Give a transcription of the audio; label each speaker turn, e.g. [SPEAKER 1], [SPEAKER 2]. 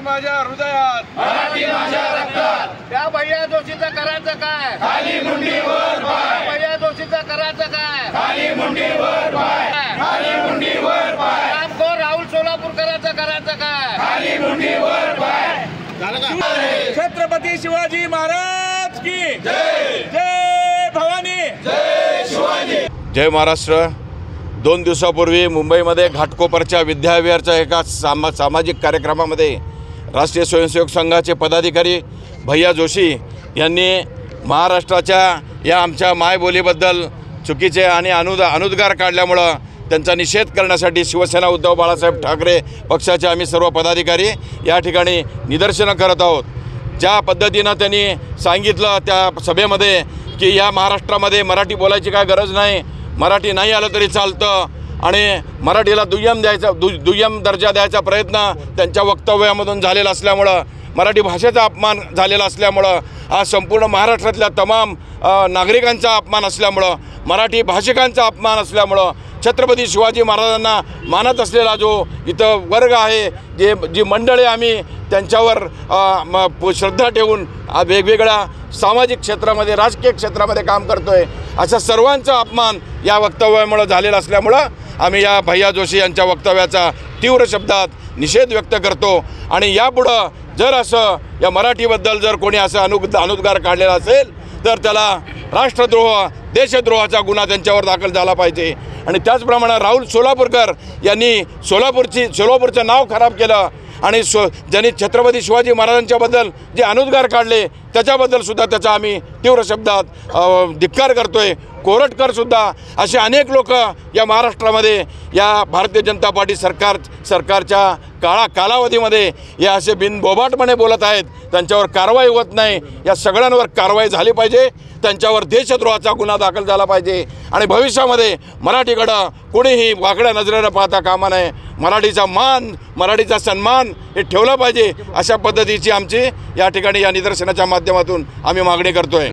[SPEAKER 1] माझ्या हृदयात,
[SPEAKER 2] मराठी माझ्या रक्तात,
[SPEAKER 3] त्या भैया जोशीचं करायचं काय,
[SPEAKER 2] खाली मुंडीवर पाय,
[SPEAKER 3] भैया जोशीचं करायचं काय,
[SPEAKER 2] खाली मुंडीवर पाय, खाली मुंडीवर पाय,
[SPEAKER 3] रामखोर राहुल सोलापूरकरांचं करायचं काय,
[SPEAKER 2] खाली मुंडीवर पाय।
[SPEAKER 1] छत्रपती शिवाजी महाराज की
[SPEAKER 2] जय,
[SPEAKER 1] जय भवानी,
[SPEAKER 2] जय शिवाजी।
[SPEAKER 4] जय महाराष्ट्र। 2 दिवसापूर्वी मुंबईमध्ये घाटकोपरच्या विद्याविहारच्या एका सामाजिक कार्यक्रमामध्ये राष्ट्रीय स्वयंसेवक संघाचे पदाधिकारी भैया जोशी यांनी महाराष्ट्राच्या या आमच्या मायबोलीबद्दल चुकीचे आणि अनुद्गार काढल्यामुळं त्यांचा निषेध करण्यासाठी शिवसेना उद्धव बाळासाहेब ठाकरे पक्षाचे आम्ही सर्व पदाधिकारी या ठिकाणी निदर्शनं करत आहोत। ज्या पद्धतीनं त्यांनी सांगितलं त्या सभेमध्ये की या महाराष्ट्रामध्ये मराठी बोलायची काय गरज नाही, मराठी नाही आलं तरी चालतं आणि मराठीला दुय्यम दर्जा द्यायचा प्रयत्न त्यांच्या वक्तव्यामधून झालेला असल्यामुळं, मराठी भाषेचा अपमान झालेला असल्यामुळं, हा संपूर्ण महाराष्ट्रातल्या तमाम नागरिकांचा अपमान असल्यामुळं, मराठी भाषिकांचा अपमान असल्यामुळं, छत्रपती शिवाजी महाराजांना मानत असलेला जो इथं वर्ग आहे, जी मंडळी आम्ही त्यांच्यावर श्रद्धा ठेवून वेगवेगळ्या सामाजिक क्षेत्रामध्ये राजकीय क्षेत्रामध्ये काम करतो आहे, अशा सर्वांचा अपमान या वक्तव्यामुळं झालेला असल्यामुळं आम्ही या भैया जोशी यांच्या वक्तव्याचा तीव्र शब्दात निषेध व्यक्त करतो। आणि यापुढं जर असं या मराठीबद्दल जर कोणी असं अनुद्गार काढलेला असेल तर त्याला राष्ट्रद्रोह देशद्रोहाचा गुन्हा त्यांच्यावर दाखल झाला पाहिजे। आणि त्याचप्रमाणे राहुल सोलापूरकर यांनी सोलापूरचं नाव खराब केलं आणि ज्यांनी छत्रपती शिवाजी महाराजांच्याबद्दल जे अनुद्गार काढले त्याच्याबद्दलसुद्धा त्याचा आम्ही तीव्र शब्दात धिक्कार करतो आहे। कोरटकरसुद्धा असे अनेक लोक या महाराष्ट्रामध्ये या भारतीय जनता पार्टी सरकारच्या कालावधीमध्ये या असे बिनबोभाटपणे बोलत आहेत, त्यांच्यावर कारवाई होत नाही। या सगळ्यांवर कारवाई झाली पाहिजे, त्यांच्यावर देशद्रोहाचा गुन्हा दाखल झाला पाहिजे आणि भविष्यामध्ये मराठीकडं कोणीही वाकड्या नजरेनं पाहता कामा नये। मराठीचा मान, मराठीचा सन्मान हे ठेवला पाहिजे, अशा पद्धतीची आमची या ठिकाणी या निदर्शनाच्या माध्यमातून आम्ही मागणी करतो आहे।